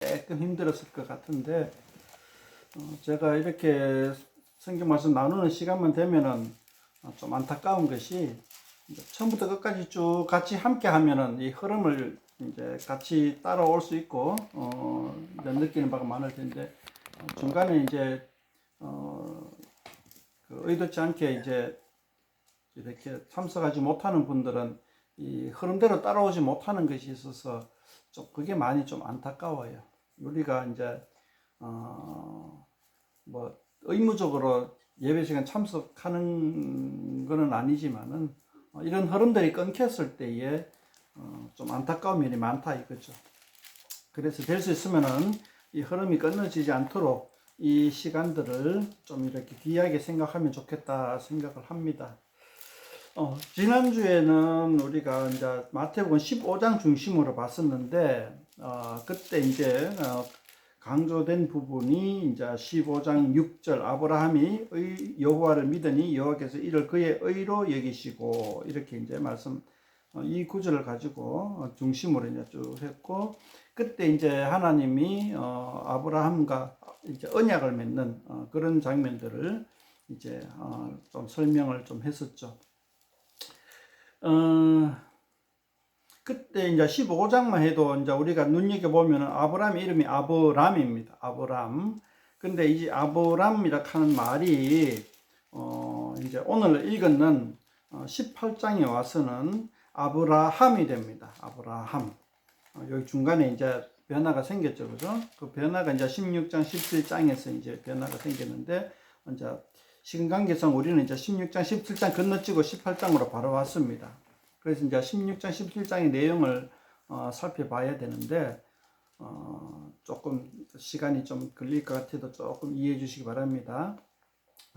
조금 힘들었을 것 같은데, 제가 이렇게 성경 말씀 나누는 시간만 되면은 좀 안타까운 것이, 처음부터 끝까지 쭉 같이 함께 하면은 이 흐름을 이제 같이 따라올 수 있고, 느끼는 바가 많을 텐데, 중간에 이제, 의도치 않게 이제 이렇게 참석하지 못하는 분들은 이 흐름대로 따라오지 못하는 것이 있어서 좀 그게 많이 좀 안타까워요. 우리가 이제 뭐 의무적으로 예배 시간 참석하는 것은 아니지만은 이런 흐름들이 끊겼을 때에 좀 안타까운 면이 많다 이거죠. 그래서 될 수 있으면은 이 흐름이 끊어지지 않도록 이 시간들을 좀 이렇게 귀하게 생각하면 좋겠다 생각을 합니다. 지난주에는 우리가 이제 마태복음 15장 중심으로 봤었는데, 그때 이제, 강조된 부분이 이제 15장 6절 아브라함이 여호와를 믿으니 여호와께서 이를 그의 의로 여기시고, 이렇게 이제 이 구절을 가지고 중심으로 이제 쭉 했고, 그때 이제 하나님이, 아브라함과 이제 언약을 맺는, 그런 장면들을 이제, 좀 설명을 좀 했었죠. 그때 이제 15장만 해도 이제 우리가 눈여겨보면 아브라함 이름이 아브람입니다. 아브람. 근데 이 아브람이라 하는 말이, 이제 오늘 읽은 18장에 와서는 아브라함이 됩니다. 아브라함. 여기 중간에 이제 변화가 생겼죠. 그죠? 그 변화가 이제 16장, 17장에서 이제 변화가 생겼는데, 이제 시간관계상 우리는 이제 16장, 17장 건너뛰고 18장으로 바로 왔습니다. 그래서 이제 16장, 17장의 내용을 살펴봐야 되는데, 조금 시간이 좀 걸릴 것 같아도 조금 이해해 주시기 바랍니다.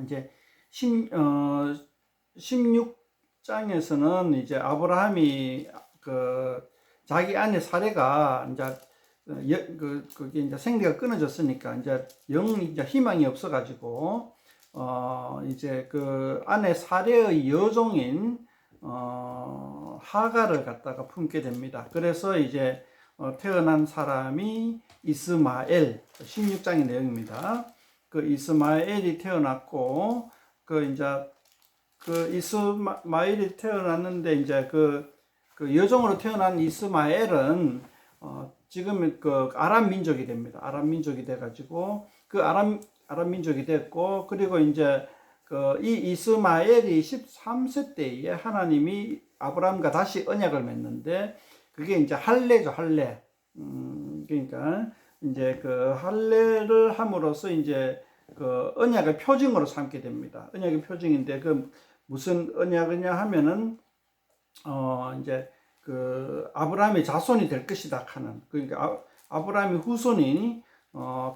이제 16장에서는 이제 아브라함이 자기 아내 사레가 이제 그게 이제 생리가 끊어졌으니까 이제 이제 희망이 없어가지고, 이제 그 아내 사레의 여종인, 하가를 갖다가 품게 됩니다. 그래서 이제, 태어난 사람이 이스마엘, 16장의 내용입니다. 그 이스마엘이 태어났고, 이제, 이스마엘이 태어났는데, 이제 그 여종으로 태어난 이스마엘은, 지금 아람 민족이 됩니다. 아람 민족이 돼가지고, 아람 민족이 됐고, 그리고 이제 이 이스마엘이 13세 때에 하나님이 아브라함과 다시 언약을 맺는데, 그게 이제 할례죠, 할례. 그러니까 이제 할례를 함으로써 이제 언약의 표징으로 삼게 됩니다. 언약의 표징인데 무슨 언약이냐 하면은, 이제 아브라함의 자손이 될 것이다 하는, 그러니까 아브라함의 후손이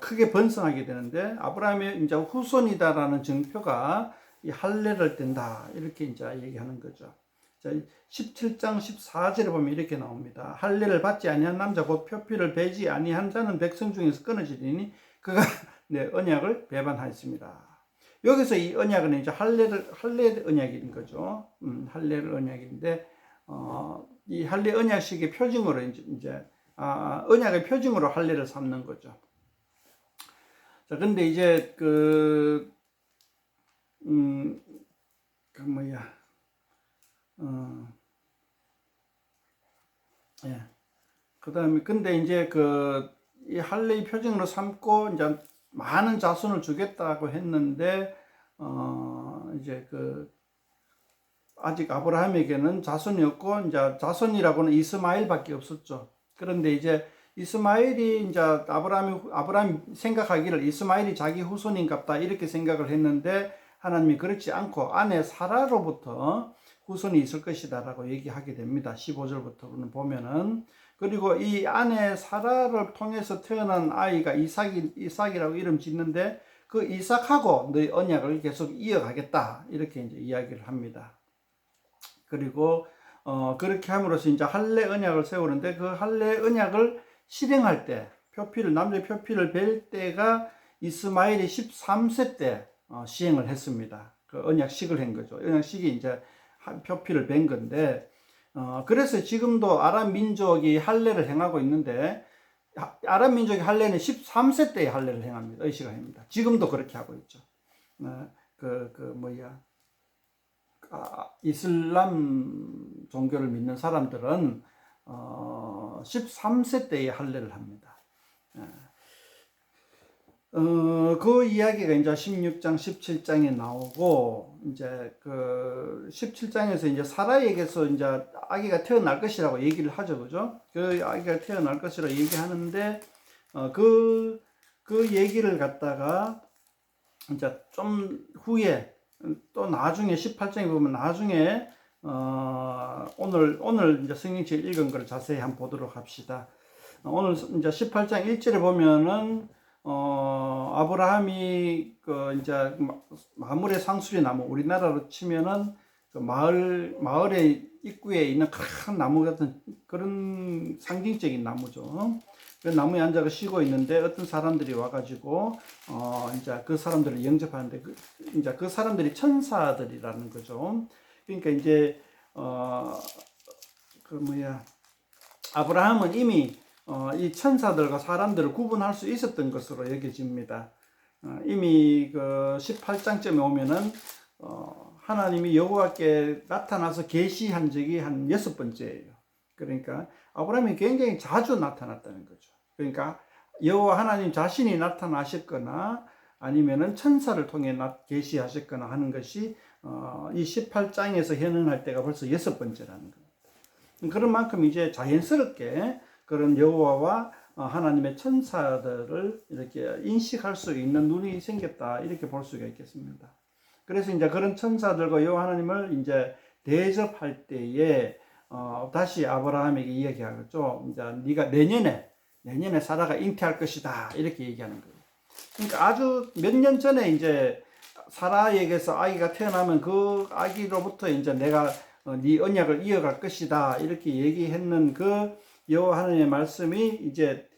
크게 번성하게 되는데, 아브라함의 이제 후손이다라는 증표가 이 할례를 뗀다, 이렇게 이제 얘기하는 거죠. 자, 17장 14절에 보면 이렇게 나옵니다. 할례를 받지 아니한 남자 곧 표피를 베지 아니한 자는 백성 중에서 끊어지리니 그가 내 언약을 배반하였습니다. 여기서 이 언약은 이제 할례 언약인 거죠. 할례 언약인데, 이 할례 언약식의 표징으로 이제 언약의 표징으로 할례를 삼는 거죠. 자, 근데 이제 예. 그 다음에, 근데 이제 이 할례의 표징으로 삼고, 이제 많은 자손을 주겠다고 했는데, 이제 아직 아브라함에게는 자손이 없고, 이제 자손이라고는 이스마엘밖에 없었죠. 그런데 이제 이스마엘이 이제 아브라함이 생각하기를 이스마엘이 자기 후손인갑다, 이렇게 생각을 했는데, 하나님이 그렇지 않고 아내 사라로부터 후손이 있을 것이다라고 얘기하게 됩니다. 15절부터 보면은. 그리고 이 아내 사라를 통해서 태어난 아이가 이삭이라고 이름 짓는데, 그 이삭하고 너희 언약을 계속 이어가겠다, 이렇게 이제 이야기를 합니다. 그리고 그렇게 함으로써 이제 할례 언약을 세우는데, 그 할례 언약을 실행할 때 남자의 표피를 벨 때가 이스마엘이 13세 때 시행을 했습니다. 그 언약식을 한 거죠. 언약식이 이제 표피를 벤 건데, 그래서 지금도 아람 민족이 할례를 행하고 있는데, 아랍 민족의 할례는 13세 때에 할례를 행합니다. 의식을 합니다. 지금도 그렇게 하고 있죠. 이슬람 종교를 믿는 사람들은 13세 때에 할례를 합니다. 그 이야기가 이제 16장, 17장에 나오고, 이제 그 17장에서 이제 사라에게서 이제 아기가 태어날 것이라고 얘기를 하죠. 그죠? 그 아기가 태어날 것이라고 얘기하는데, 그 얘기를 갖다가 이제 좀 후에 또 나중에 18장에 보면 나중에 오늘 이제 성경책 읽은 걸 자세히 한번 보도록 합시다. 오늘 이제 18장 1절에 보면은 아브라함이 그 이제 마물의 상수리 나무, 우리나라로 치면은 그 마을의 입구에 있는 큰 나무 같은 그런 상징적인 나무죠. 그 나무에 앉아서 쉬고 있는데 어떤 사람들이 와가지고 이제 그 사람들을 영접하는데 이제 그 사람들이 천사들이라는 거죠. 그러니까 이제 아브라함은 이미 이 천사들과 사람들을 구분할 수 있었던 것으로 여겨집니다. 이미 그 18장쯤에 오면은 하나님이 여호와께 나타나서 계시한 적이 한 6번째예요. 그러니까 아브라함이 굉장히 자주 나타났다는 거죠. 그러니까 여호와 하나님 자신이 나타나셨거나 아니면은 천사를 통해 계시하셨거나 하는 것이 이 18장에서 현행할 때가 벌써 6번째라는 겁니다. 그런 만큼 이제 자연스럽게 그런 여호와와 하나님의 천사들을 이렇게 인식할 수 있는 눈이 생겼다, 이렇게 볼 수가 있겠습니다. 그래서 이제 그런 천사들과 여호와 하나님을 이제 대접할 때에 다시 아브라함에게 이야기하겠죠. 이제 네가 내년에 사라가 잉태할 것이다, 이렇게 얘기하는 거예요. 그러니까 아주 몇 년 전에 이제 사라에게서 아기가 태어나면 그 아기로부터 이제 내가 네 언약을 이어갈 것이다, 이렇게 얘기했는 그 여호와 하나님의 말씀이 이제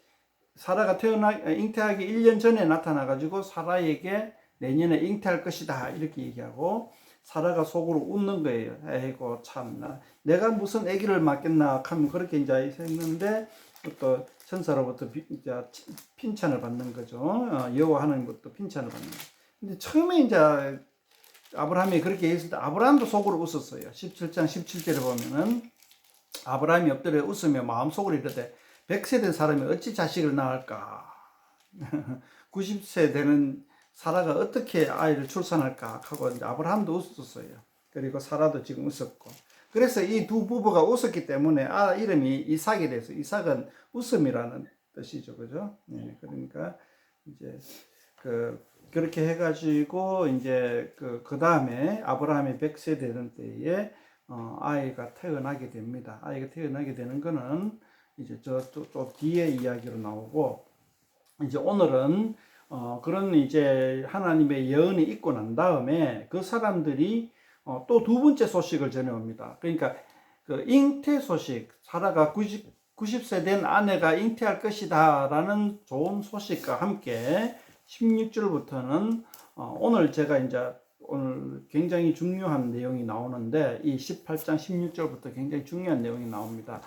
사라가 잉태하기 1년 전에 나타나 가지고 사라에게 내년에 잉태할 것이다, 이렇게 얘기하고 사라가 속으로 웃는 거예요. 에이고 참나, 내가 무슨 아기를 맡겠나 하면 그렇게 이제 했는데 또 천사로부터 이제 핀찬을 받는 거죠. 여호와 하나님부터 핀찬을 받는 거예요. 근데 처음에 이제 아브라함이 그렇게 했을 때 아브라함도 속으로 웃었어요. 17장 17절에 보면은 아브라함이 엎드려 웃으며 마음속으로 이르되 100세 된 사람이 어찌 자식을 낳을까? 90세 되는 사라가 어떻게 아이를 출산할까? 하고 이제 아브라함도 웃었어요. 그리고 사라도 지금 웃었고. 그래서 이 두 부부가 웃었기 때문에 이름이 이삭이 돼서, 이삭은 웃음이라는 뜻이죠. 그죠? 네, 그러니까 이제 그렇게 해가지고 이제 그 다음에 아브라함이 100세 되는 때에 아이가 태어나게 됩니다. 아이가 태어나게 되는 거는 이제 또 뒤에 이야기로 나오고, 이제 오늘은 그런 이제 하나님의 예언이 있고 난 다음에 그 사람들이 또 두 번째 소식을 전해옵니다. 그러니까 그 잉태 소식, 사라가 90세 된 아내가 잉태할 것이다 라는 좋은 소식과 함께 16절부터는 오늘 제가 이제 오늘 굉장히 중요한 내용이 나오는데, 이 18장 16절부터 굉장히 중요한 내용이 나옵니다.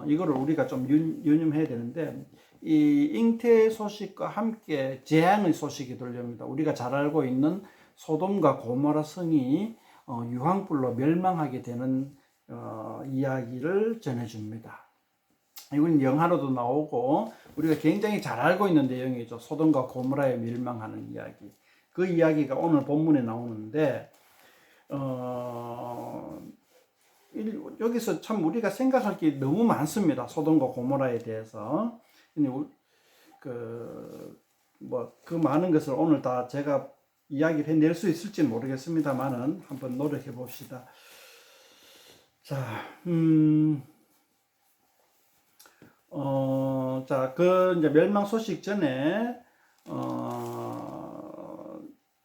이거를 우리가 좀 유념해야 되는데, 이 잉태 소식과 함께 재앙의 소식이 들려옵니다. 우리가 잘 알고 있는 소돔과 고모라 성이 유황불로 멸망하게 되는 이야기를 전해줍니다. 이건 영화로도 나오고 우리가 굉장히 잘 알고 있는 내용이죠. 소돔과 고모라에 멸망하는 이야기. 그 이야기가 오늘 본문에 나오는데 여기서 참 우리가 생각할 게 너무 많습니다. 소돔과 고모라에 대해서. 그 많은 것을 오늘 다 제가 이야기를 해낼 수 있을지 모르겠습니다만은 한번 노력해 봅시다. 자, 그 이제 멸망 소식 전에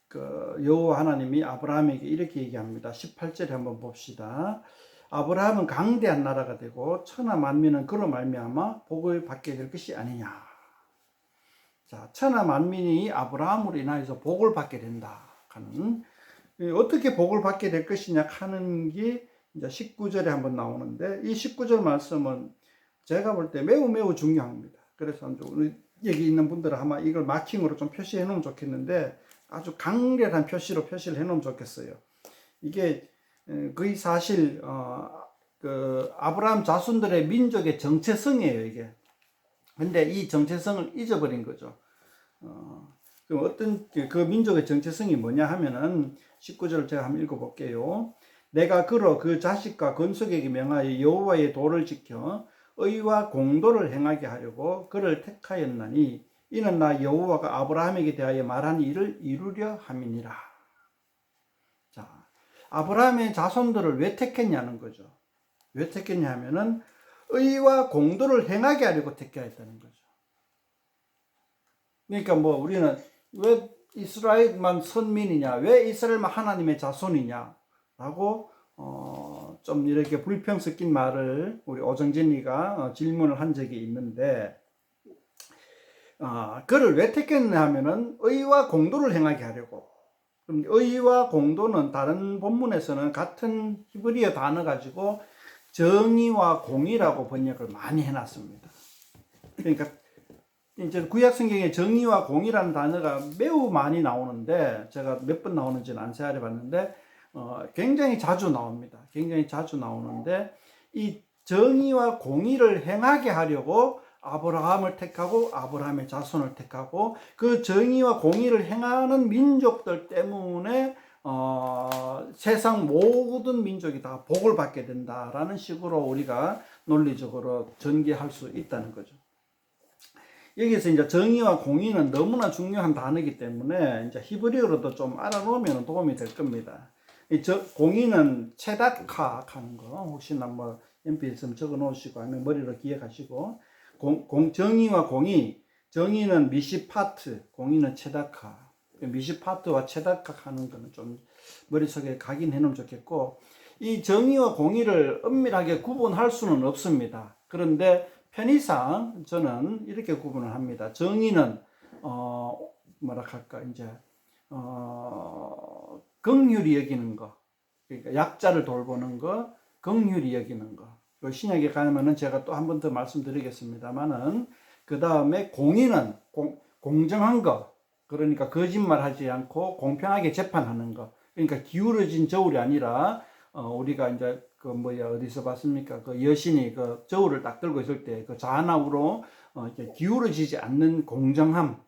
그 여호와 하나님이 아브라함에게 이렇게 얘기합니다. 18절에 한번 봅시다. 아브라함은 강대한 나라가 되고 천하 만민은 그로 말미암아 복을 받게 될 것이 아니냐. 자, 천하 만민이 아브라함으로 인하여서 복을 받게 된다 하는, 어떻게 복을 받게 될 것이냐 하는 게 이제 19절에 한번 나오는데, 이 19절 말씀은 제가 볼 때 매우 중요합니다. 그래서 우리 여기 있는 분들은 아마 이걸 마킹으로 좀 표시해 놓으면 좋겠는데 아주 강렬한 표시로 표시를 해 놓으면 좋겠어요. 이게 거의 사실 그 아브라함 자손들의 민족의 정체성이에요, 이게. 근데 이 정체성을 잊어버린 거죠. 그럼 어떤 그 민족의 정체성이 뭐냐 하면은 19절을 제가 한번 읽어볼게요. 내가 그로 그 자식과 건속에게 명하여 여호와의 도를 지켜 의와 공도를 행하게 하려고 그를 택하였나니 이는 나 여호와가 아브라함에게 대하여 말한 일을 이루려 함이니라. 자, 아브라함의 자손들을 왜 택했냐는 거죠. 왜 택했냐 하면은 의와 공도를 행하게 하려고 택하였다는 거죠. 그러니까 뭐 우리는 왜 이스라엘만 선민이냐, 왜 이스라엘만 하나님의 자손이냐 라고 좀 이렇게 불평 섞인 말을 우리 오정진이가 질문을 한 적이 있는데 그를 왜 택했냐 하면은 의와 공도를 행하게 하려고. 그럼 의와 공도는 다른 본문에서는 같은 히브리어 단어 가지고 정의와 공의라고 번역을 많이 해놨습니다. 그러니까 이제 구약 성경에 정의와 공의라는 단어가 매우 많이 나오는데 제가 몇 번 나오는지는 안 세알해 봤는데 굉장히 자주 나옵니다. 굉장히 자주 나오는데 이 정의와 공의를 행하게 하려고 아브라함을 택하고 아브라함의 자손을 택하고 그 정의와 공의를 행하는 민족들 때문에 세상 모든 민족이 다 복을 받게 된다라는 식으로 우리가 논리적으로 전개할 수 있다는 거죠. 여기서 이제 정의와 공의는 너무나 중요한 단어이기 때문에 이제 히브리어로도 좀 알아놓으면 도움이 될 겁니다. 공의는 체다카 하는 거 혹시나 뭐 연필 있으면 적어 놓으시고 아니면 머리로 기억하시고 정의와 공의, 정의는 미시파트, 공의는 체다카. 미시파트와 체다카 하는 거는 좀 머릿속에 각인해 놓으면 좋겠고 이 정의와 공의를 엄밀하게 구분할 수는 없습니다. 그런데 편의상 저는 이렇게 구분을 합니다. 정의는 뭐라 할까 이제 긍휼히 여기는 거, 그러니까 약자를 돌보는 거, 긍휼히 여기는 거. 신약에 가면은 제가 또 한 번 더 말씀드리겠습니다만은 그 다음에 공의는 공정한 거, 그러니까 거짓말하지 않고 공평하게 재판하는 거. 그러니까 기울어진 저울이 아니라 우리가 이제 그 뭐야 어디서 봤습니까? 그 여신이 그 저울을 딱 들고 있을 때 그 좌나우로 기울어지지 않는 공정함,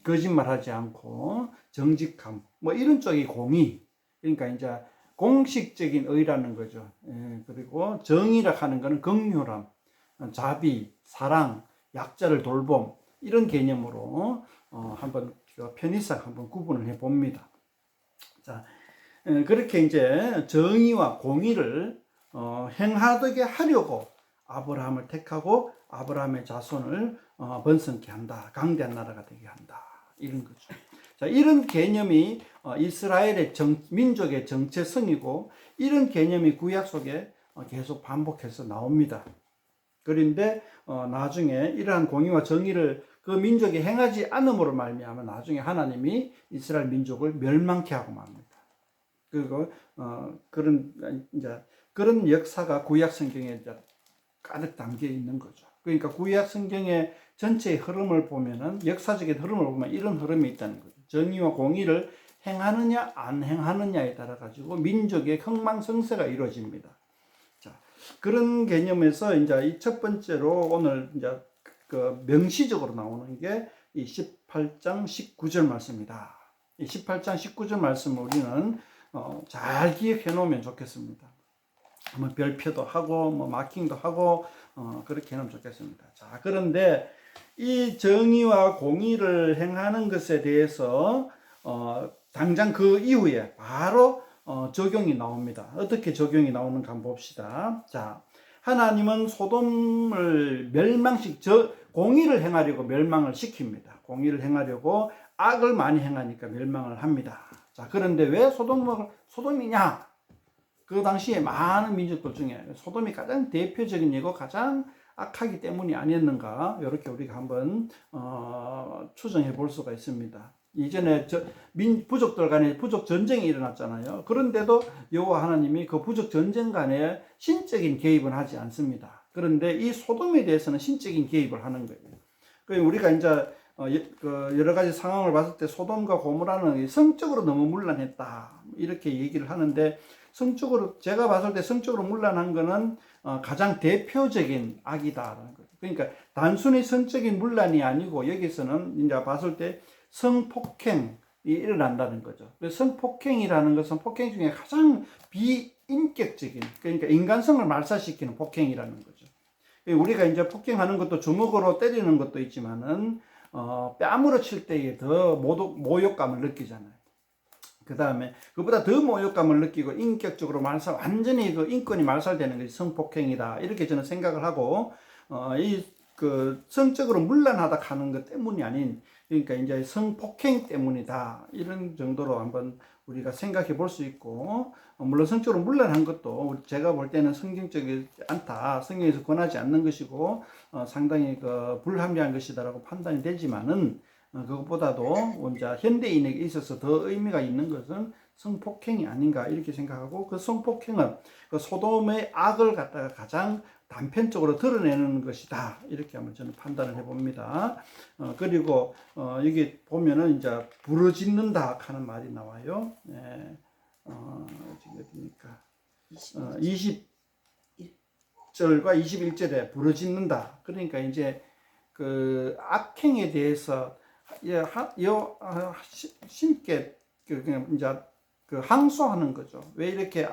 거짓말하지 않고 정직함, 뭐 이런 쪽이 공의. 그러니까 이제 공식적인 의라는 거죠. 그리고 정의라 하는 것은 긍휼함, 자비, 사랑, 약자를 돌봄 이런 개념으로 한번 편의상 한번 구분을 해 봅니다. 자, 그렇게 이제 정의와 공의를 행하게 하려고 아브라함을 택하고 아브라함의 자손을 번성케 한다, 강대한 나라가 되게 한다 이런 거죠. 자, 이런 개념이 이스라엘의 민족의 정체성이고 이런 개념이 구약 속에 계속 반복해서 나옵니다. 그런데 나중에 이러한 공의와 정의를 그 민족이 행하지 않음으로 말미암아 나중에 하나님이 이스라엘 민족을 멸망케 하고 맙니다. 그리고 그런 역사가 구약 성경에 가득 담겨 있는 거죠. 그러니까 구약 성경의 전체의 흐름을 보면은 역사적인 흐름을 보면 이런 흐름이 있다는 거죠. 정의와 공의를 행하느냐 안 행하느냐에 따라 가지고 민족의 흥망성쇠가 이루어집니다. 자, 그런 개념에서 이제 이 첫 번째로 오늘 이제 그 명시적으로 나오는 게 이 18장 19절 말씀입니다. 이 18장 19절 말씀을 우리는 잘 기억해 놓으면 좋겠습니다. 뭐 별표도 하고 뭐 마킹도 하고 그렇게 해 놓으면 좋겠습니다. 자, 그런데 이 정의와 공의를 행하는 것에 대해서 당장 그 이후에 바로 적용이 나옵니다. 어떻게 적용이 나오는가 한번 봅시다. 자, 하나님은 소돔을 공의를 행하려고 멸망을 시킵니다. 공의를 행하려고 악을 많이 행하니까 멸망을 합니다. 자, 그런데 왜 소돔이냐? 그 당시에 많은 민족들 중에 소돔이 가장 대표적인 예고 가장 악하기 때문이 아니었는가? 이렇게 우리가 한번 추정해 볼 수가 있습니다. 이전에 부족들 간에 부족 전쟁이 일어났잖아요. 그런데도 여호와 하나님이 그 부족 전쟁 간에 신적인 개입은 하지 않습니다. 그런데 이 소돔에 대해서는 신적인 개입을 하는 거예요. 그러니까 우리가 이제 여러 가지 상황을 봤을 때 소돔과 고모라는 성적으로 너무 문란했다 이렇게 얘기를 하는데, 성적으로 제가 봤을 때 성적으로 문란한 거는 가장 대표적인 악이다라는 거죠. 그러니까 단순히 성적인 문란이 아니고 여기서는 이제 봤을 때 성폭행이 일어난다는 거죠. 성폭행이라는 것은 폭행 중에 가장 비인격적인, 그러니까 인간성을 말살시키는 폭행이라는 거죠. 우리가 이제 폭행하는 것도 주먹으로 때리는 것도 있지만은 뺨으로 칠 때에 더 모욕감을 느끼잖아요. 그 다음에 그보다 더 모욕감을 느끼고 인격적으로 완전히 그 인권이 말살되는 것이 성폭행이다 이렇게 저는 생각을 하고, 성적으로 문란하다 하는 것 때문이 아닌, 그러니까 이제 성폭행 때문이다 이런 정도로 한번 우리가 생각해 볼 수 있고, 물론 성적으로 문란한 것도 제가 볼 때는 성경적이지 않다, 성경에서 권하지 않는 것이고 상당히 불합리한 것이다라고 판단이 되지만은, 그것보다도 이제 현대인에게 있어서 더 의미가 있는 것은 성폭행이 아닌가 이렇게 생각하고, 그 성폭행은 그 소돔의 악을 갖다가 가장 단편적으로 드러내는 것이다 이렇게 한번 저는 판단을 해봅니다. 그리고 여기 보면은 이제 부르짖는다 하는 말이 나와요. 네. 지금 어디니까 20절과 21절에 부르짖는다. 그러니까 이제 그 악행에 대해서 신께 그냥 이제 항소하는 거죠. 왜 이렇게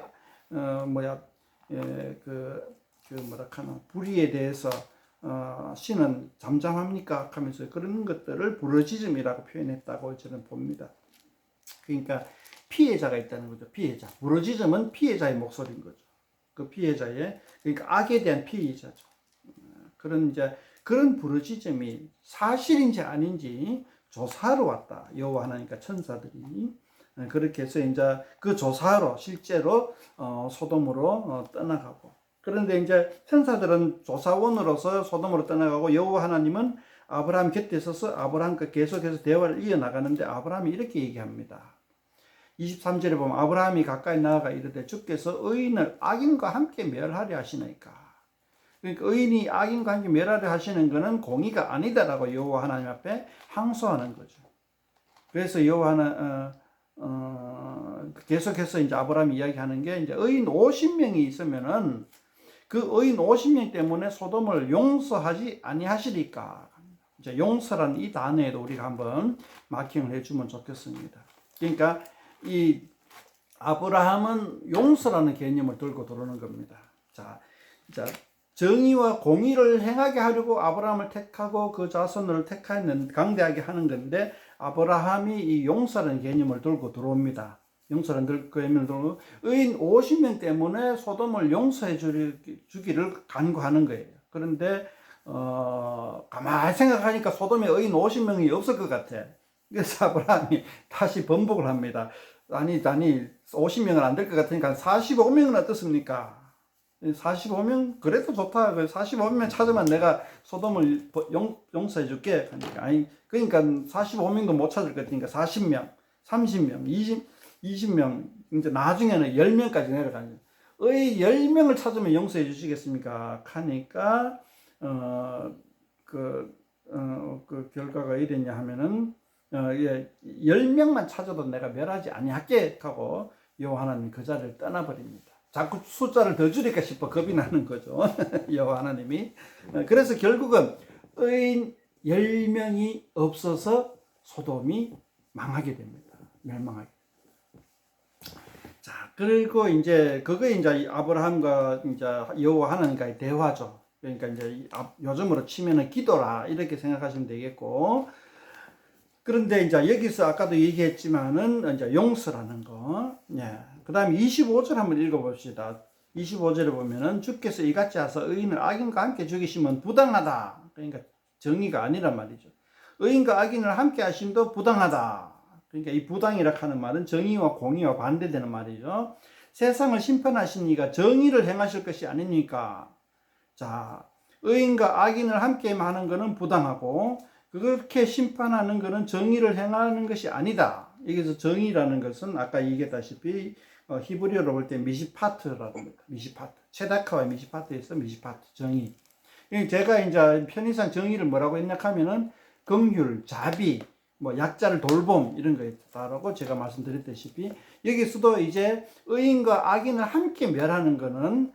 불의에 대해서 신은 잠잠합니까? 하면서 그런 것들을 부르짖음이라고 표현했다고 저는 봅니다. 그러니까 피해자가 있다는 거죠. 피해자. 부르짖음은 피해자의 목소리인 거죠. 그 피해자의, 그러니까 악에 대한 피해자죠. 그런 부르짖음이 사실인지 아닌지 조사하러 왔다. 여호와 하나님과 천사들이 그렇게 해서 이제 그 조사하러 실제로 소돔으로 떠나가고, 그런데 이제 천사들은 조사원으로서 소돔으로 떠나가고 여호와 하나님은 아브라함 곁에 서서 아브라함과 계속해서 대화를 이어나가는데, 아브라함이 이렇게 얘기합니다. 23절에 보면 아브라함이 가까이 나아가 이르되 주께서 의인을 악인과 함께 멸하려 하시나이까. 그러니까 의인이 악인과 함께 멸하려 하시는 것은 공의가 아니다라고 여호와 하나님 앞에 항소하는 거죠. 그래서 여호와 하나님 계속해서 이제 아브라함이 이야기하는 게, 이제 의인 50명이 있으면은 그 의인 50명 때문에 소돔을 용서하지 아니하시리까. 이제 용서라는 이 단어에도 우리가 한번 마킹을 해주면 좋겠습니다. 그러니까 이 아브라함은 용서라는 개념을 들고 들어오는 겁니다. 자, 정의와 공의를 행하게 하려고 아브라함을 택하고 그 자손을 택하는 강대하게 하는 건데, 아브라함이 이 용서라는 개념을 들고 들어옵니다. 용서라는 개념을 들고 의인 50명 때문에 소돔을 용서해 주기를 간구하는 거예요. 그런데 가만히 생각하니까 소돔에 의인 50명이 없을 것 같아. 그래서 아브라함이 다시 번복을 합니다. 아니 50명은 안 될 것 같으니까 45명은 어떻습니까? 45명 그래도 좋다. 45명 찾으면 내가 소돔을 용서해 줄게. 그러니까 45명도 못 찾을 것 같으니까 40명, 30명, 20명, 이제 나중에는 10명까지 내려가는. 10명을 찾으면 용서해 주시겠습니까? 하니까 그 결과가 이랬냐 하면은 10명만 찾아도 내가 멸하지 아니할게 하고 여호와 하나님 그 자리를 떠나버립니다. 자꾸 숫자를 더 줄일까 싶어 겁이 나는 거죠. 여호와 하나님이. 그래서 결국은 의인 10명이 없어서 소돔이 망하게 됩니다. 멸망하게. 자, 그리고 이제 그게 이제 아브라함과 이제 여호와 하나님과의 대화죠. 그러니까 이제 요즘으로 치면은 기도라 이렇게 생각하시면 되겠고, 그런데 이제 여기서 아까도 얘기했지만은 이제 용서라는 거. 그 다음에 25절 한번 읽어봅시다. 25절에 보면은 주께서 이같이 하사 의인을 악인과 함께 죽이시면 부당하다. 그러니까 정의가 아니란 말이죠. 의인과 악인을 함께 하심도 부당하다. 그러니까 이 부당이라 하는 말은 정의와 공의와 반대되는 말이죠. 세상을 심판하신 이가 정의를 행하실 것이 아닙니까? 자, 의인과 악인을 함께 하는 것은 부당하고, 그렇게 심판하는 것은 정의를 행하는 것이 아니다. 여기서 정의라는 것은 아까 얘기했다시피 히브리어로 볼 때 미시파트라고 합니다. 미시파트. 체다카와 미시파트에서 미시파트 정의. 제가 이제 편의상 정의를 뭐라고 했냐면은 긍휼, 자비, 뭐 약자를 돌봄 이런 거 있다라고 제가 말씀드렸다시피 여기서도 이제 의인과 악인을 함께 멸하는 거는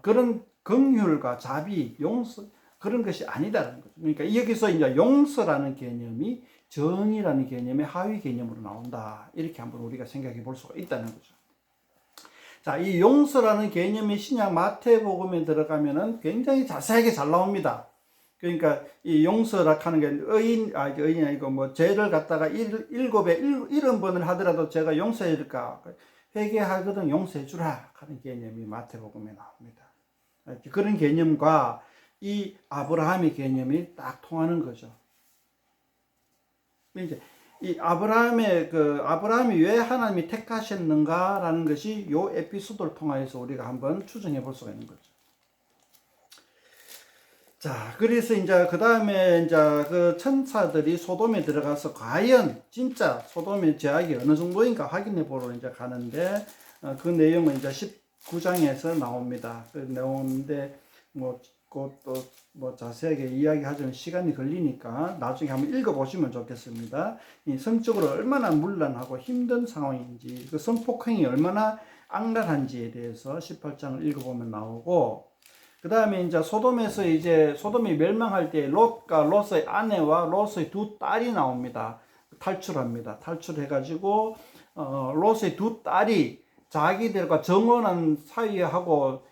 그런 긍휼과 자비, 용서 그런 것이 아니다라는 거죠. 그러니까 여기서 이제 용서라는 개념이 정의라는 개념의 하위 개념으로 나온다. 이렇게 한번 우리가 생각해 볼 수가 있다는 거죠. 자, 이 용서라는 개념이 신약 마태복음에 들어가면은 굉장히 자세하게 잘 나옵니다. 그러니까 이 용서라 하는 게 의인이 아니고 뭐 죄를 갖다가 일곱에 70번을 하더라도 제가 용서해 줄까? 회개하거든 용서해 주라 하는 개념이 마태복음에 나옵니다. 그런 개념과 이 아브라함의 개념이 딱 통하는 거죠. 이제 이 아브라함이 왜 하나님이 택하셨는가라는 것이 요 에피소드를 통해서 우리가 한번 추정해 볼 수가 있는 거죠. 자, 그래서 이제 그 다음에 이제 그 천사들이 소돔에 들어가서 과연 진짜 소돔의 죄악이 어느 정도인가 확인해 보러 이제 가는데 그 내용은 이제 19장에서 나옵니다. 그 내용인데 뭐 그것도 뭐 자세하게 이야기하자면 시간이 걸리니까 나중에 한번 읽어보시면 좋겠습니다. 이 성적으로 얼마나 문란하고 힘든 상황인지 그 성폭행이 얼마나 악랄한지에 대해서 18장을 읽어보면 나오고 그 다음에 이제 소돔에서 이제 소돔이 멸망할 때 롯과 롯의 아내와 롯의 두 딸이 나옵니다. 탈출합니다. 탈출해가지고 롯의 두 딸이 자기들과 정혼한 사이하고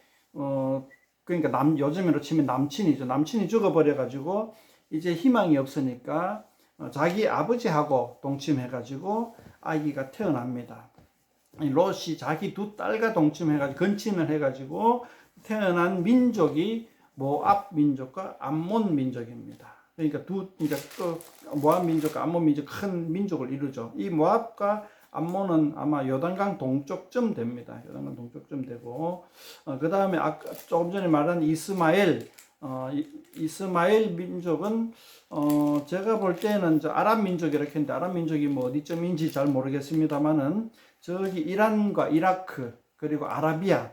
그러니까 요즘으로 치면 남친이죠. 남친이 죽어버려가지고 이제 희망이 없으니까 자기 아버지하고 동침해가지고 아기가 태어납니다. 롯이 자기 두 딸과 동침해가지고 건친을 해가지고 태어난 민족이 모압 민족과 암몬 민족입니다. 그러니까 모압 민족과 암몬 민족 큰 민족을 이루죠. 이 모압과 암몬은 아마 요단강 동쪽쯤 됩니다. 요단강 동쪽쯤 되고 그 다음에 아까 조금 전에 말한 이스마엘 민족은 제가 볼 때는 아랍 민족 이렇게 했는데 아랍 민족이 뭐 어디쯤인지 잘 모르겠습니다만은 저기 이란과 이라크 그리고 아라비아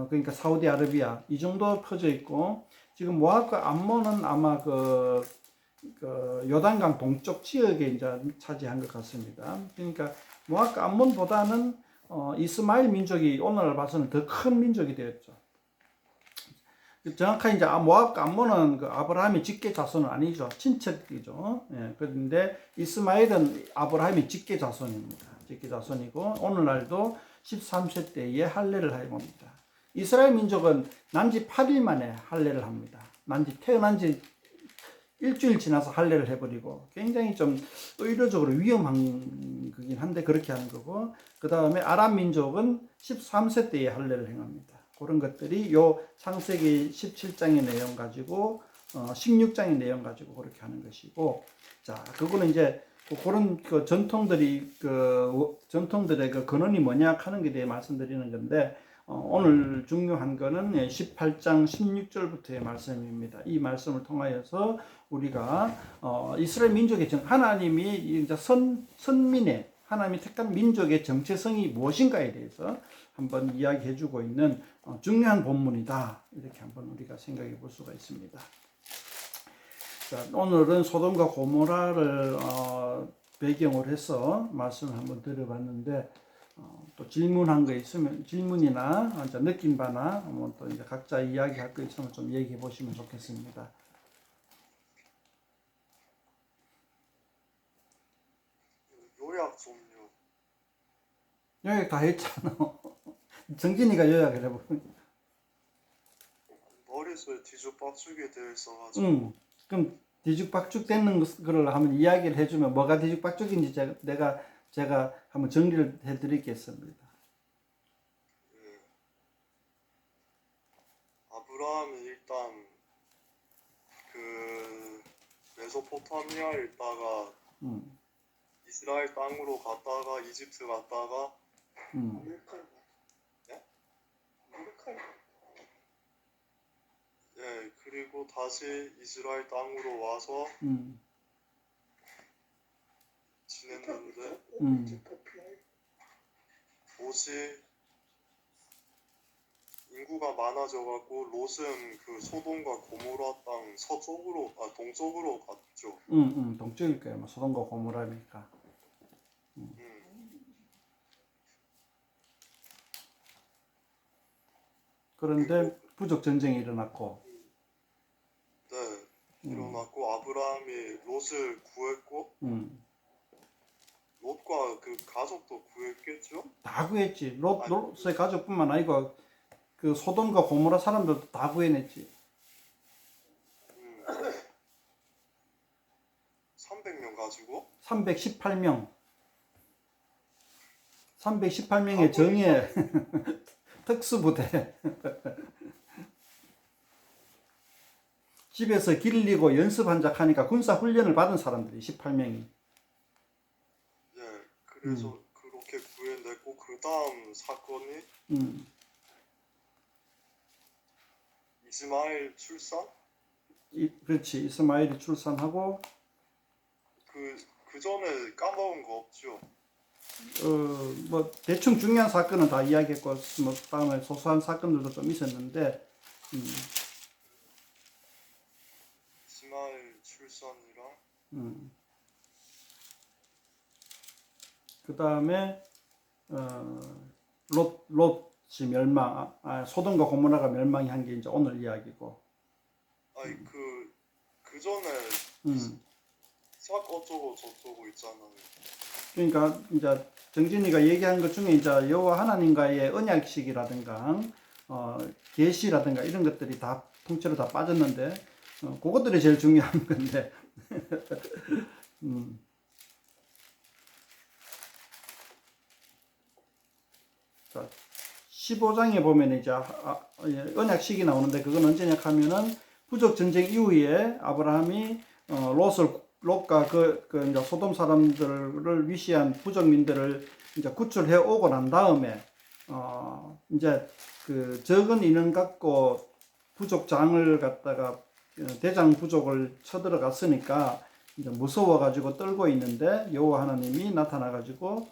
그러니까 사우디아라비아 이 정도 퍼져 있고 지금 모압과 암몬은 아마 그 요단강 동쪽 지역에 이제 차지한 것 같습니다. 그러니까 모압과 암몬보다는 이스마엘 민족이 오늘날 봐서는 더 큰 민족이 되었죠. 정확하게 이제 모압과 암몬은 그 아브라함의 직계 자손은 아니죠. 친척이죠. 예, 그런데 이스마엘은 아브라함의 직계 자손입니다. 직계 자손이고 오늘날도 13세 때에 할례를 해봅니다. 이스라엘 민족은 난지 8일 만에 할례를 합니다. 태어난 지 일주일 지나서 할례를 해버리고 굉장히 좀 의료적으로 위험한 거긴 한데 그렇게 하는 거고 그 다음에 아랍 민족은 13세 때에 할례를 행합니다. 그런 것들이 요 창세기 17장의 내용 가지고 16장의 내용 가지고 그렇게 하는 것이고 자 그거는 이제 그런 그 전통들의 그 근원이 뭐냐 하는 것에 대해 말씀드리는 건데 오늘 중요한 거는 18장 16절부터의 말씀입니다. 이 말씀을 통하여서 우리가 이스라엘 민족의 하나님이 이제 선민의 하나님이 택한 민족의 정체성이 무엇인가에 대해서 한번 이야기해주고 있는 중요한 본문이다. 이렇게 한번 우리가 생각해 볼 수가 있습니다. 자, 오늘은 소돔과 고모라를 배경으로 해서 말씀을 한번 드려봤는데 또 질문한 거 있으면 질문이나 느낀 바나 또 이제 각자 이야기할 거 있으면 좀 얘기해 보시면 좋겠습니다. 요약 좀요. 요약 다 했잖아. 정진이가 요약을 해보. 머릿속에 뒤죽박죽이 되어 있어가지고. 그럼 뒤죽박죽 되는 거를 한번 이야기를 해주면 뭐가 뒤죽박죽인지 제가 한번 정리를 해드리겠습니다. 예. 아브라함이 일단 그 메소포타미아에 있다가 이스라엘 땅으로 갔다가 이집트 갔다가 예, 그리고 다시 이스라엘 땅으로 와서 지냈는데 도시 인구가 많아져갖고 롯은 그 소돔과 고모라 땅 동쪽으로 갔죠. 동쪽일 거예요. 뭐 소돔과 고모라니까. 음, 그런데 부족 전쟁이 일어났고, 네, 일어났고 아브라함이 롯을 구했고 음, 롯과 그 가족도 구했겠죠? 다 구했지. 롯의 가족뿐만 아니고 그 소돔과 고모라 사람들도 다 구해냈지. 300명 가지고 318명. 318명의 정예 특수부대. 집에서 길리고 연습 한작 하니까 군사 훈련을 받은 사람들이 18명이. 예, 그래서 그렇게 구해냈고 그 다음 사건이 음, 이스마엘 출산? 그렇지. 이스마엘이 출산하고, 그 전에 까먹은 거 없죠? 뭐 대충 중요한 사건은 다 이야기했고, 뭐 다음에 소소한 사건들도 좀 있었는데, 이스마엘 출산이랑 그 다음에 롯이 멸망, 소돔과 고모라가 멸망이 한 게 이제 오늘 이야기고. 아니 그 전에 싹 어쩌고 저쩌고 있잖아요. 그러니까 이제 정진이가 얘기한 것 중에 이제 여호와 하나님과의 언약식이라든가 계시라든가 이런 것들이 다 통째로 다 빠졌는데 그것들이 제일 중요한 건데. 자, 15장에 보면 이제 언약식이 나오는데 그건 언제냐 하면은 부족 전쟁 이후에 아브라함이 롯과 이제 소돔 사람들을 위시한 부족민들을 이제 구출해 오고 난 다음에 이제 그 적은 인원 갖고 부족장을 갖다가 대장 부족을 쳐들어갔으니까 이제 무서워가지고 떨고 있는데 여호와 하나님이 나타나가지고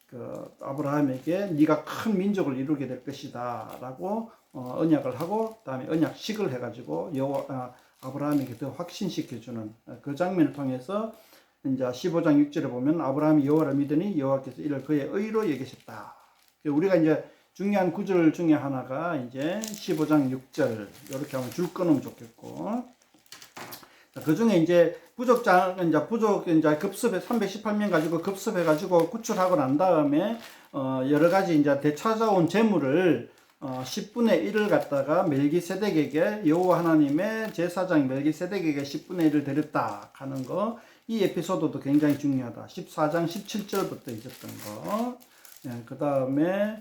그 아브라함에게 네가 큰 민족을 이루게 될 것이다라고 언약을 하고 그다음에 언약식을 해가지고 아브라함에게 더 확신시켜주는 그 장면을 통해서 이제 15장 6절에 보면 아브라함이 여호와를 믿으니 여호와께서 이를 그의 의로 여기셨다. 우리가 이제 중요한 구절 중에 하나가 이제 15장 6절 이렇게 하면 줄 끊으면 좋겠고, 그 중에 이제 부족 이제 급습해 318명 가지고 급습해 가지고 구출하고 난 다음에 여러 가지 이제 되찾아온 재물을 10분의 1을 갖다가 멜기세덱에게 여호와 하나님의 제사장 멜기세덱에게 10분의 1을 드렸다 하는 거, 이 에피소드도 굉장히 중요하다. 14장 17절부터 있었던 거. 예, 그 다음에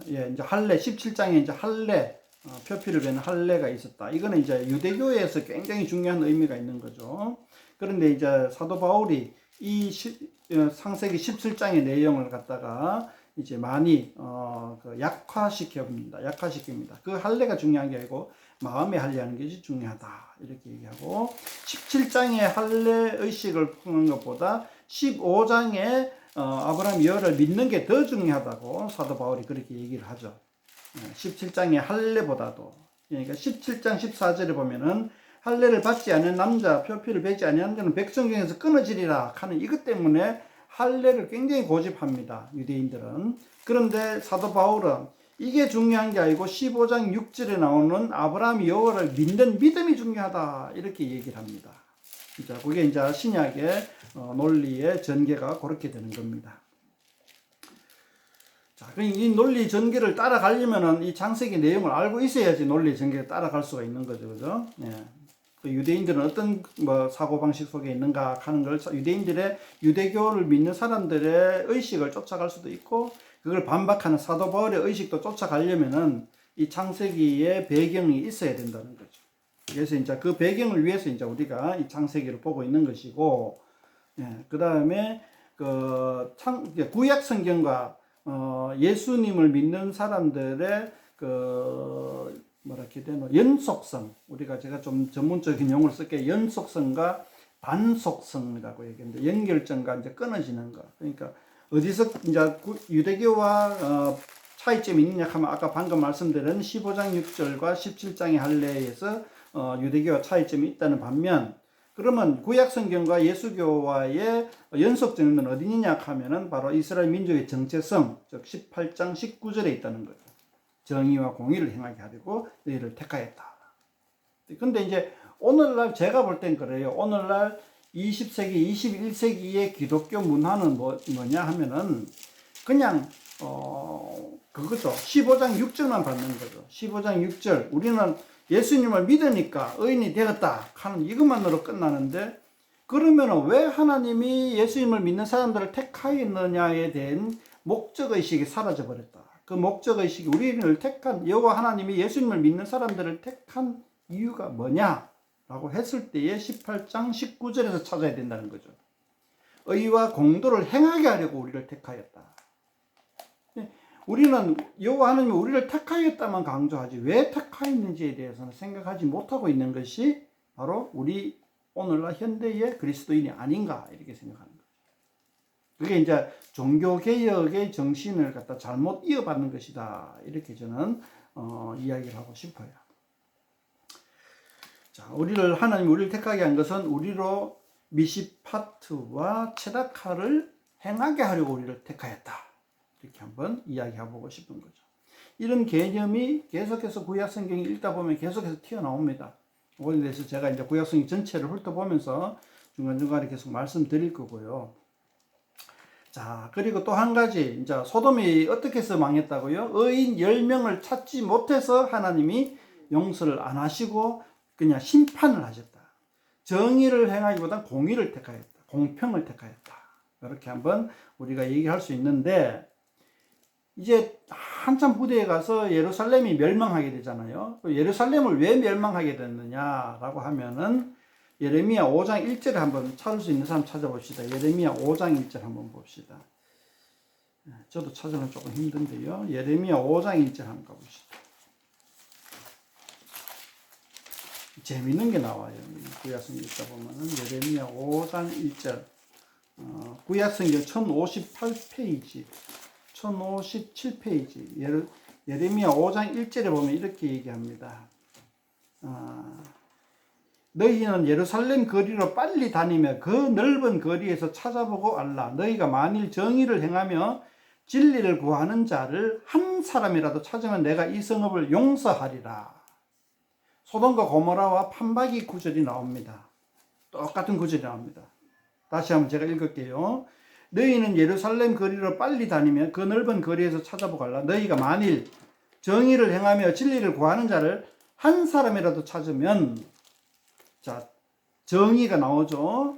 이제 할례 17장에 이제 할례 표피를 베는 할례가 있었다. 이거는 이제 유대교에서 굉장히 중요한 의미가 있는 거죠. 그런데 이제 사도 바울이 이 창세기 17장의 내용을 갖다가 이제 많이 약화시킵니다. 그 할례가 중요한 게 아니고 마음의 할례하는 것이 중요하다. 이렇게 얘기하고 17장의 할례 의식을 푸는 것보다 15장에 아브라함이 여호와를 믿는 게 더 중요하다고 사도 바울이 그렇게 얘기를 하죠. 17장의 할례보다도. 그러니까 17장 14절에 보면은 할례를 받지 않은 남자 표피를 베지 아니하는 자는 백성 중에서 끊어지리라 하는 이것 때문에 할례를 굉장히 고집합니다. 유대인들은. 그런데 사도 바울은 이게 중요한 게 아니고 15장 6절에 나오는 아브라함이 여호와를 믿는 믿음이 중요하다. 이렇게 얘기를 합니다. 자, 그게 이제 신약의 논리의 전개가 그렇게 되는 겁니다. 자, 이 논리 전개를 따라가려면은 이 창세기 내용을 알고 있어야지 논리 전개를 따라갈 수가 있는 거죠. 그죠? 예. 유대인들은 어떤 사고방식 속에 있는가 하는 걸 유대인들의 유대교를 믿는 사람들의 의식을 쫓아갈 수도 있고 그걸 반박하는 사도 바울의 의식도 쫓아가려면은 이 창세기의 배경이 있어야 된다는 거죠. 그래서 이제 그 배경을 위해서 이제 우리가 이 창세기를 보고 있는 것이고, 예, 그 다음에 구약 성경과 예수님을 믿는 사람들의 연속성, 제가 좀 전문적인 용어를 쓸게요. 연속성과 반속성이라고 얘기하는데 연결점과 이제 끊어지는 거. 그러니까 어디서 이제 유대교와 차이점이 있느냐 하면 아까 방금 말씀드린 15장 6절과 17장의 할례에서 유대교와 차이점이 있다는 반면 그러면 구약성경과 예수교와의 연속점은 어디 있느냐 하면은 바로 이스라엘 민족의 정체성, 즉 18장 19절에 있다는 거죠. 정의와 공의를 행하게 하려고 너희를 택하였다. 근데 이제 오늘날 제가 볼 땐 그래요. 오늘날 20세기, 21세기의 기독교 문화는 뭐냐 하면은 그냥 그거죠. 15장 6절만 받는 거죠. 15장 6절. 우리는 예수님을 믿으니까 의인이 되었다 하는 이것만으로 끝나는데 그러면 왜 하나님이 예수님을 믿는 사람들을 택하였느냐에 대한 목적의식이 사라져버렸다. 그 목적의식이 우리를 택한 여호와 하나님이 예수님을 믿는 사람들을 택한 이유가 뭐냐라고 했을 때에 18장 19절에서 찾아야 된다는 거죠. 의와 공도를 행하게 하려고 우리를 택하였다. 우리는 여호와 하나님이 우리를 택하였다만 강조하지 왜 택하였는지에 대해서는 생각하지 못하고 있는 것이 바로 우리 오늘날 현대의 그리스도인이 아닌가 이렇게 생각하는 거죠. 그게 이제 종교개혁의 정신을 갖다 잘못 이어받는 것이다 이렇게 저는 이야기를 하고 싶어요. 자, 하나님 우리를 택하게 한 것은 우리로 미시파트와 체다카를 행하게 하려고 우리를 택하였다. 이렇게 한번 이야기해보고 싶은 거죠. 이런 개념이 계속해서 구약성경 읽다 보면 계속해서 튀어나옵니다. 그거에 대해서 제가 이제 구약성경 전체를 훑어보면서 중간중간에 계속 말씀드릴 거고요. 자, 그리고 또 한 가지, 이제 소돔이 어떻게 해서 망했다고요? 의인 10명을 찾지 못해서 하나님이 용서를 안 하시고 그냥 심판을 하셨다. 정의를 행하기보다 공의를 택하였다. 공평을 택하였다. 이렇게 한번 우리가 얘기할 수 있는데 이제 한참 후대에 가서 예루살렘이 멸망하게 되잖아요. 예루살렘을 왜 멸망하게 됐느냐라고 하면은 예레미야 5장 1절에 한번 찾을 수 있는 사람 찾아봅시다. 예레미야 5장 1절 한번 봅시다. 저도 찾으면 조금 힘든데요. 예레미야 5장 1절 한번 가봅시다. 재밌는 게 나와요. 구약성경 읽다 보면은 예레미야 5장 1절. 구약성경 1058페이지. 1057페이지. 예레미야 5장 1절에 보면 이렇게 얘기합니다. 너희는 예루살렘 거리로 빨리 다니며 그 넓은 거리에서 찾아보고 알라. 너희가 만일 정의를 행하며 진리를 구하는 자를 한 사람이라도 찾으면 내가 이 성읍을 용서하리라. 소돔과 고모라와 판박이 구절이 나옵니다. 똑같은 구절이 나옵니다. 다시 한번 제가 읽을게요. 너희는 예루살렘 거리로 빨리 다니며 그 넓은 거리에서 찾아보고 갈라. 너희가 만일 정의를 행하며 진리를 구하는 자를 한 사람이라도 찾으면, 자, 정의가 나오죠.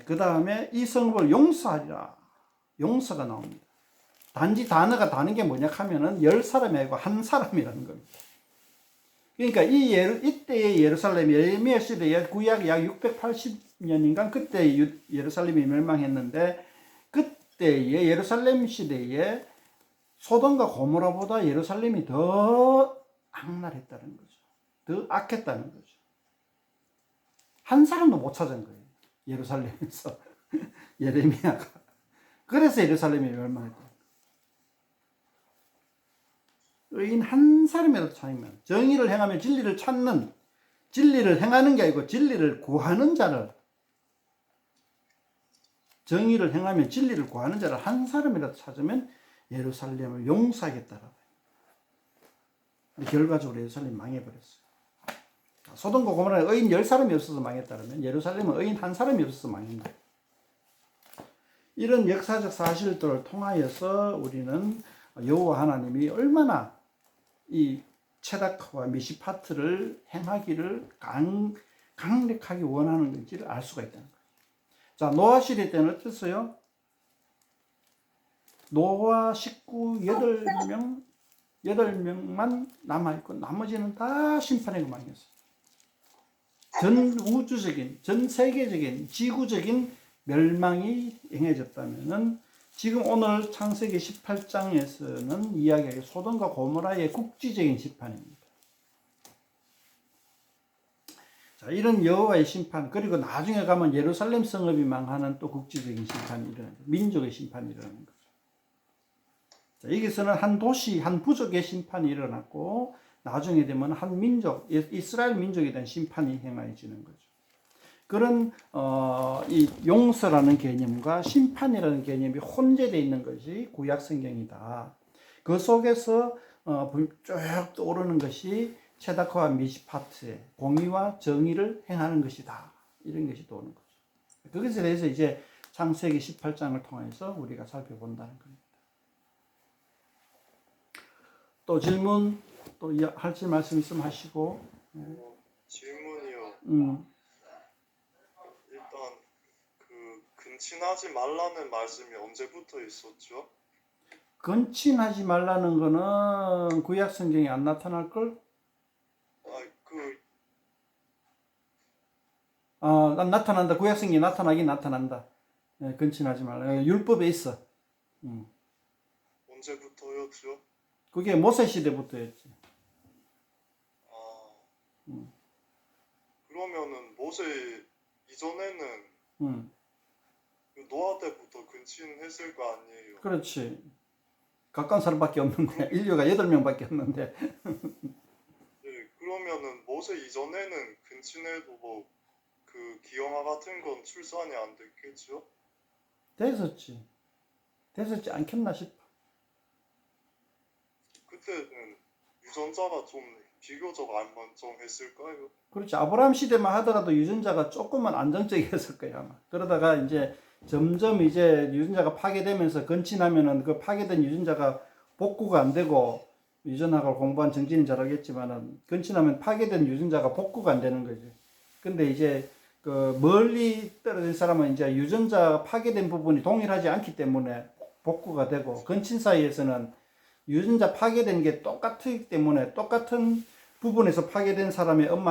그 다음에 이 성읍을 용서하리라. 용서가 나옵니다. 단지 단어가 다른 게 뭐냐 하면은 10사람이 아니고 한 사람이라는 겁니다. 그러니까 이때의 예루살렘, 예레미야 시대에 구약 약 680년인가 그때 예루살렘이 멸망했는데 그때의 예루살렘 시대에 소돔과 고모라보다 예루살렘이 더 악랄했다는 거죠. 더 악했다는 거죠. 한 사람도 못 찾은 거예요. 예루살렘에서 예레미야가. 그래서 예루살렘이 멸망했다. 의인 한 사람이라도 찾으면 정의를 행하며 진리를 찾는, 진리를 행하는 게 아니고 진리를 구하는 자를, 정의를 행하며 진리를 구하는 자를 한 사람이라도 찾으면 예루살렘을 용서하겠다라고. 결과적으로 예루살렘이 망해버렸어요. 소돔과 고모라에 의인 10사람이 없어서 망했다면 예루살렘은 의인 한 사람이 없어서 망했다. 이런 역사적 사실들을 통하여서 우리는 여호와 하나님이 얼마나 이 체다크와 미시파트를 행하기를 강력하게 원하는 건지를 알 수가 있다는 거예요. 자, 노아 시대 때는 어땠어요? 노아 식구 8명만 남아있고 나머지는 다 심판에 망했어요. 전 우주적인, 전 세계적인, 지구적인 멸망이 행해졌다면은 지금 오늘 창세기 18장에서는 이야기하기 소돔과 고모라의 국지적인 심판입니다. 자, 이런 여호와의 심판, 그리고 나중에 가면 예루살렘 성읍이 망하는 또 국지적인 심판이 일어나는 거죠. 민족의 심판이 일어나는 거죠. 자, 여기서는 한 도시, 한 부족의 심판이 일어났고, 나중에 되면 한 민족, 이스라엘 민족에 대한 심판이 행해지는 거죠. 그런 이 용서라는 개념과 심판이라는 개념이 혼재되어 있는 것이 구약 성경이다. 그 속에서 쭉 떠오르는 것이 체다크와 미시파트의 공의와 정의를 행하는 것이다. 이런 것이 떠오르는 거죠. 그것에 대해서 이제 창세기 18장을 통해서 우리가 살펴본다는 겁니다. 또 질문, 또 하실 말씀 있으면 하시고. 질문이요. 일단 그 근친하지 말라는 말씀이 언제부터 있었죠? 근친하지 말라는 거는 구약 성경에 안 나타날 걸? 나타난다. 구약 성경에 나타나긴 나타난다. 근친하지 말라. 율법에 있어. 언제부터였죠? 그게 모세 시대부터였지. 그러면은 모세 이전에는 노아 때부터 근친했을 거 아니에요? 그렇지. 가까운 사람밖에 없는데 인류가 8명밖에 없는데. 네, 그러면은 모세 이전에는 근친해도 뭐 그 기형아 같은 건 출산이 안 됐겠죠? 됐었지 않겠나 싶어. 그때는 유전자가 좀 비교적 안만정했을까요? 그렇지. 아브라함 시대만 하더라도 유전자가 조금은 안정적이었을 거야 아마. 그러다가 이제 점점 이제 유전자가 파괴되면서 근친하면은 그 파괴된 유전자가 복구가 안 되고, 유전학을 공부한 정진이 잘 알겠지만은 근친하면 파괴된 유전자가 복구가 안 되는 거지. 근데 이제 그 멀리 떨어진 사람은 이제 유전자 파괴된 부분이 동일하지 않기 때문에 복구가 되고, 근친 사이에서는 유전자 파괴된 게 똑같기 때문에 똑같은 부분에서 파괴된 사람의 엄마